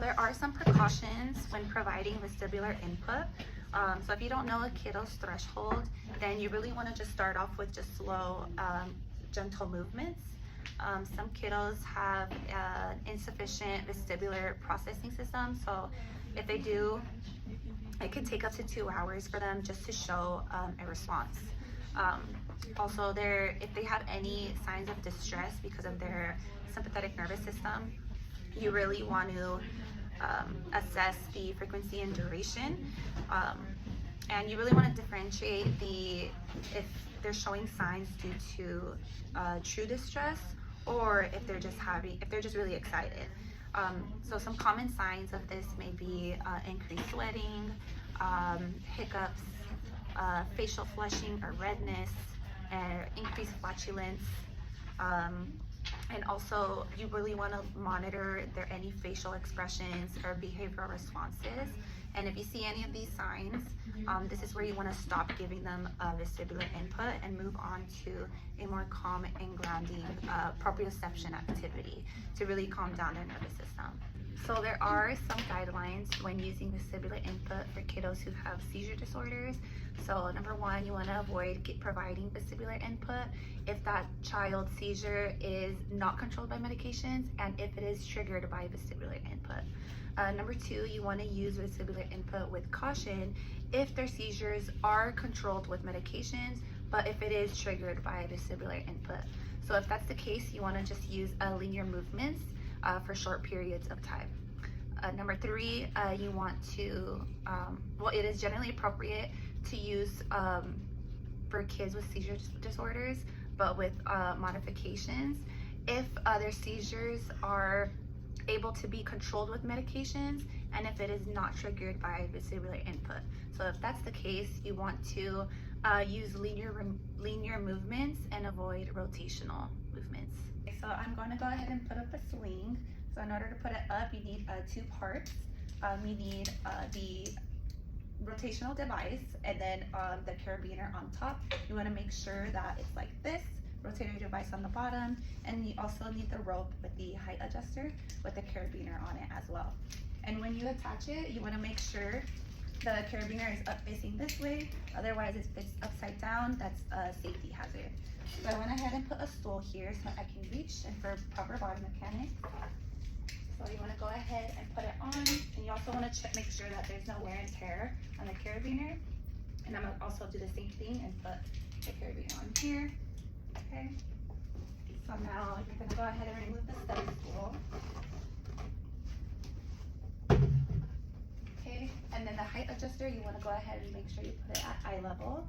There are some precautions when providing vestibular input. So if you don't know a kiddo's threshold, then you really want to just start off with just slow, gentle movements. Some kiddos have insufficient vestibular processing system, so if they do, it could take up to 2 hours for them just to show a response. Also, if they have any signs of distress because of their sympathetic nervous system, you really want to assess the frequency and duration, and you really want to differentiate if they're showing signs due to true distress, or if they're just really excited. So some common signs of this may be increased sweating, hiccups, facial flushing or redness, increased flatulence, and also you really want to monitor any facial expressions or behavioral responses. And if you see any of these signs, this is where you want to stop giving them vestibular input and move on to a more calm and grounding proprioception activity to really calm down their nervous system. So there are some guidelines when using vestibular input for kiddos who have seizure disorders. So number one, you want to avoid providing vestibular input if that child's seizure is not controlled by medications and if it is triggered by vestibular input. Number two, you want to use vestibular input with caution if their seizures are controlled with medications, but if it is triggered by vestibular input. So if that's the case, you want to just use linear movements for short periods of time. Number three, you want to, it is generally appropriate to use for kids with seizure disorders, but with modifications. If their seizures are able to be controlled with medications and if it is not triggered by vestibular input. So if that's the case, you want to use linear movements and avoid rotational movements. Okay, so I'm going to go ahead and put up a swing. So in order to put it up, you need 2 parts. You need the rotational device and then the carabiner on top. You want to make sure that it's like this, rotator device on the bottom, and you also need the rope with the height adjuster with the carabiner on it as well. And when you attach it, you want to make sure the carabiner is up facing this way, otherwise if it's upside down, that's a safety hazard. So I went ahead and put a stool here so I can reach and for proper body mechanics. So you want to go ahead and put it on, and you also want to make sure that there's no wear and tear on the carabiner. And I'm going to also do the same thing and put the carabiner on here. Okay, so now you're going to go ahead and remove the study stool. Okay, and then the height adjuster, you want to go ahead and make sure you put it at eye level.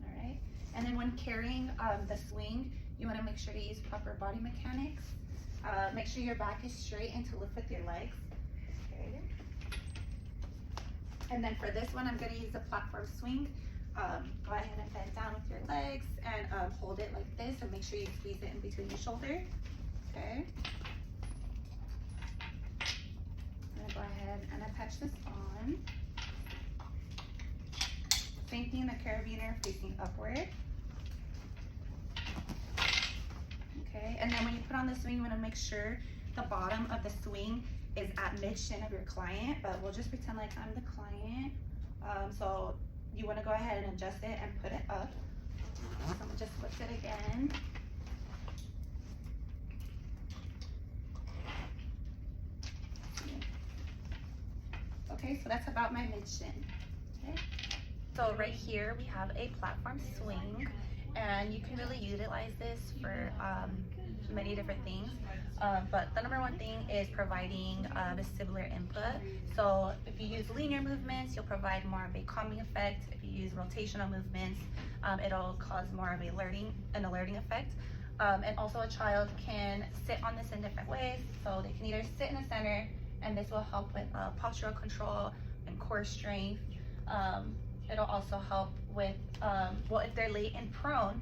All right, and then when carrying the swing, you want to make sure to use proper body mechanics. Make sure your back is straight and to lift with your legs. Okay. And then for this one, I'm going to use the platform swing. Go ahead and bend down with your legs and hold it like this and make sure you squeeze it in between your shoulders. Okay. I'm going to go ahead and attach this on. Same thing, the carabiner facing upward. Okay, and then when you put on the swing, you want to make sure the bottom of the swing is at mid-shin of your client, but we'll just pretend like I'm the client. So you want to go ahead and adjust it and put it up. So I'm going to just flip it again. Okay, so that's about my mid-shin. Okay. So right here we have a platform swing, and you can really utilize this for many different things. But the number one thing is providing vestibular input. So if you use linear movements, you'll provide more of a calming effect. If you use rotational movements, it'll cause more of an alerting effect. And also a child can sit on this in different ways. So they can either sit in the center, and this will help with postural control and core strength. It'll also help with, if they're laid and prone,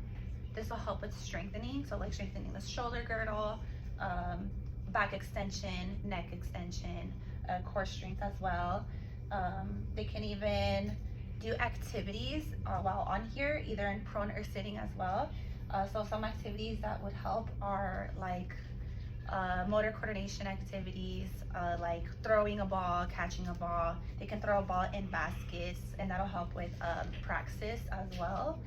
this will help with strengthening. So like strengthening the shoulder girdle, back extension, neck extension, core strength as well. They can even do activities while on here, either in prone or sitting as well. So some activities that would help are like motor coordination activities, like throwing a ball, catching a ball. They can throw a ball in baskets, and that'll help with praxis as well.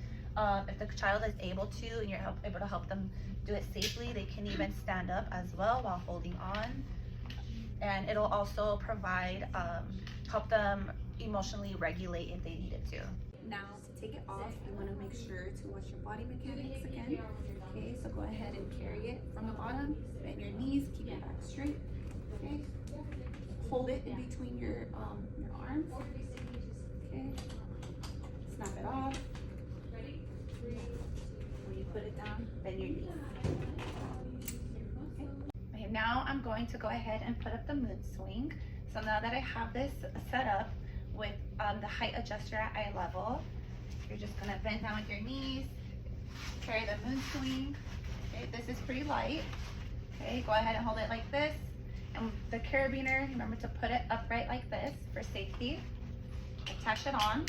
If the child is able to, and you're able to help them do it safely, they can even stand up as well while holding on. And it'll also provide, help them emotionally regulate if they needed to. Now to take it off, you want to make sure to watch your body mechanics again. Okay, so go ahead and carry it from the bottom, bend your knees, keep your back straight. Okay, hold it in between your arms. Okay, snap it off. When you put it down, bend your knees. Okay, now I'm going to go ahead and put up the moon swing. So now that I have this set up with the height adjuster at eye level, you're just gonna bend down with your knees, carry the moon swing. Okay, this is pretty light. Okay, go ahead and hold it like this. And the carabiner, remember to put it upright like this for safety. Attach it on.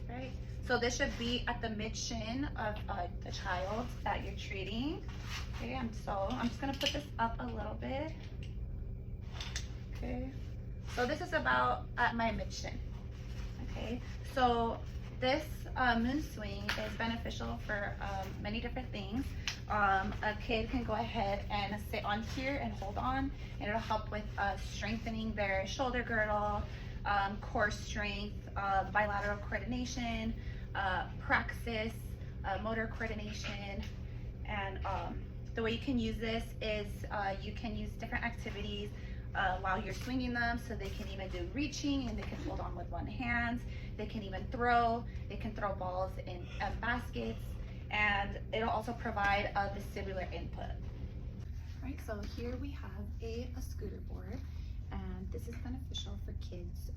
Right. So this should be at the mid shin of the child that you're treating. Okay, I'm just gonna put this up a little bit. Okay. So this is about at my mid shin. Okay. So this moon swing is beneficial for many different things. A kid can go ahead and sit on here and hold on, and it'll help with strengthening their shoulder girdle, core strength, bilateral coordination, praxis, motor coordination. And the way you can use this is you can use different activities while you're swinging them, so they can even do reaching, and they can hold on with one hand. They can even throw. They can throw balls in baskets, and it'll also provide a vestibular input. All right, so here we have a scooter board, and this is beneficial for kids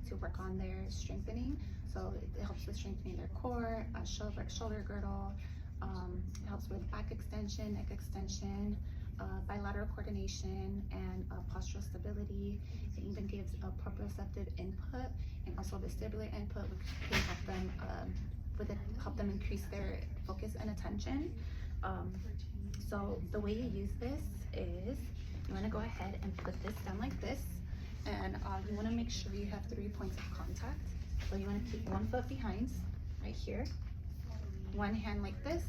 to work on their strengthening. So it helps with strengthening their core, shoulder girdle. It helps with back extension, neck extension, bilateral coordination, and postural stability. It even gives a proprioceptive input and also vestibular input, which can help them help them increase their focus and attention. So the way you use this is you want to go ahead and put this down like this, and you want to make sure you have 3 points of contact. So you want to keep 1 foot behind, right here, one hand like this,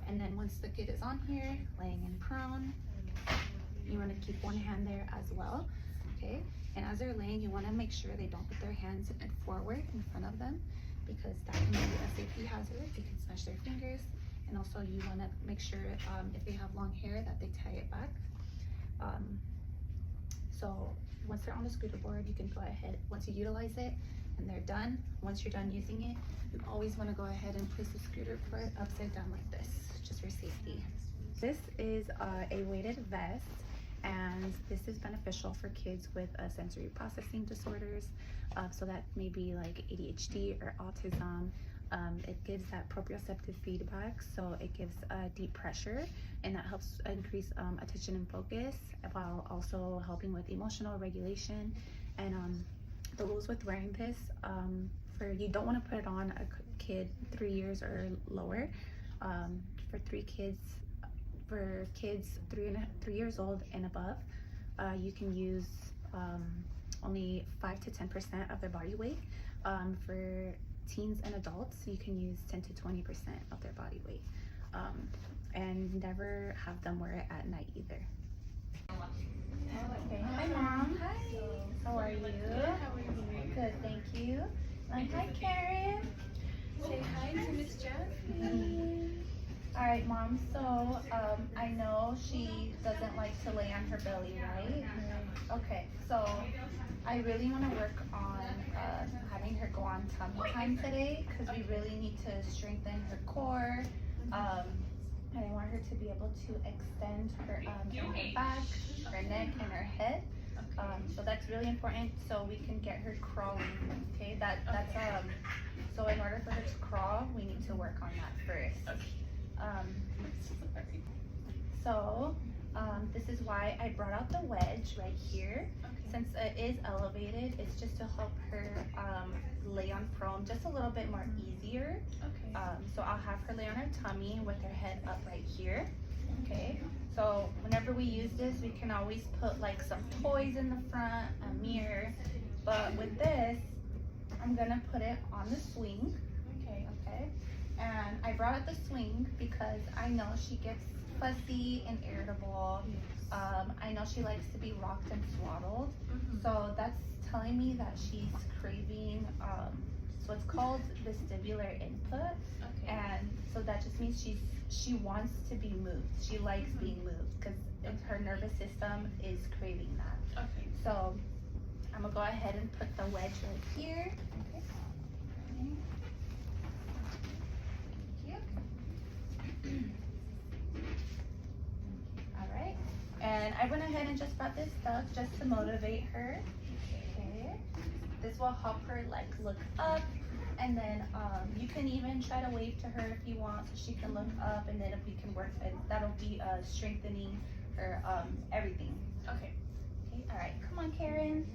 and then once the kid is on here, laying in prone, you want to keep one hand there as well. Okay, and as they're laying, you want to make sure they don't put their hands forward in front of them, because that can be a safety hazard. You can smash their fingers. And also you want to make sure if they have long hair that they tie it back. So once they're on the scooter board, you can go ahead, once you utilize it and they're done, once you're done using it, you always want to go ahead and place the scooter foot upside down like this, just for safety. This is a weighted vest, and this is beneficial for kids with sensory processing disorders, so that may be like ADHD or autism. It gives that proprioceptive feedback, so it gives deep pressure, and that helps increase attention and focus, while also helping with emotional regulation. And the rules with wearing this, you don't want to put it on a kid 3 years or lower. For kids 3 years old and above, you can use only 5 to 10% of their body weight. For teens and adults, you can use 10 to 20% of their body weight, and never have them wear it at night either. Okay. Hi, Mom. Hi. How are you? Good. How are you? Good, thank you. Hi, Karen. Say hi to Miss Jasmine. All right, Mom. So I know she doesn't like to lay on her belly, right? Okay. So I really want to work on having her go on tummy time today, because we really need to strengthen her core, and I want her to be able to extend her back, her neck, and her head. So that's really important, so we can get her crawling. Okay, that's so in order for her to crawl, we need to work on that first. So this is why I brought out the wedge right here. Since it is elevated, it's just to help her lay on prone just a little bit more easier. So I'll have her lay on her tummy with her head up right here. Okay, so whenever we use this, we can always put like some toys in the front, a mirror. But with this, I'm gonna put it on the swing. Okay. And I brought up the swing because I know she gets fussy and irritable. I know she likes to be rocked and swaddled. So that's telling me that she's craving what's called vestibular input. And so that just means she wants to be moved. She likes being moved because her nervous system is craving that. Okay. So I'm gonna go ahead and put the wedge right here. Alright, and I went ahead and just brought this stuff just to motivate her. Okay, this will help her like look up, and then you can even try to wave to her if you want so she can look up, and then if we can work, and that'll be strengthening her everything. Okay. Okay, alright, come on Karen.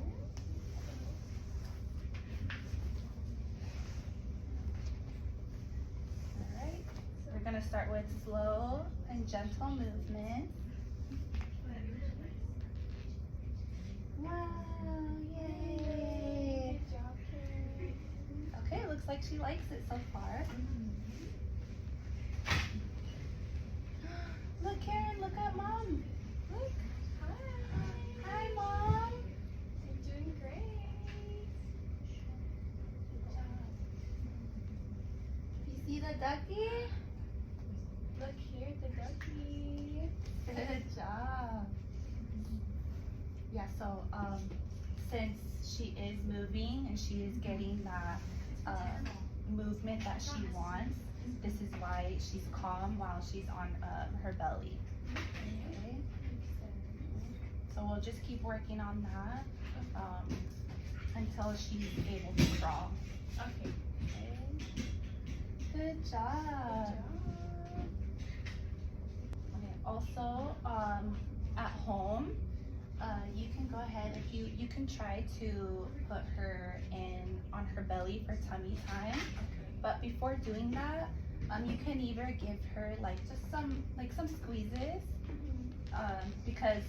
Alright, we're gonna start with slow and gentle movements. Wow, yay! Good job, Karen. Okay, looks like she likes it so far. Look, Karen, look at Mom. Look. Hi. Hi, Mom. You're doing great. Good job. You see the ducky? Look here, the ducky. Good job. Yeah, so since she is moving and she is getting that movement that she wants, this is why she's calm while she's on her belly. Okay. So we'll just keep working on that until she's able to crawl. Okay. Good job. Okay, also, at home, you can go ahead, if you can try to put her on her belly for tummy time. But before doing that, you can either give her like just some squeezes, because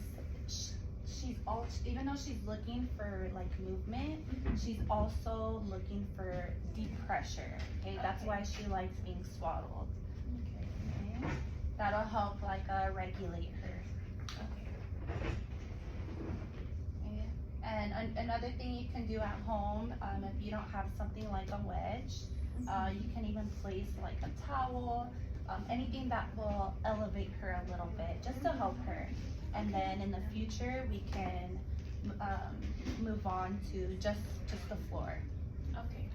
even though she's looking for like movement, she's also looking for deep pressure. Okay, that's why she likes being swaddled. Okay, that'll help like regulate her. Okay. And another thing you can do at home, if you don't have something like a wedge, you can even place like a towel, anything that will elevate her a little bit, just to help her. And then in the future, we can move on to just the floor. Okay.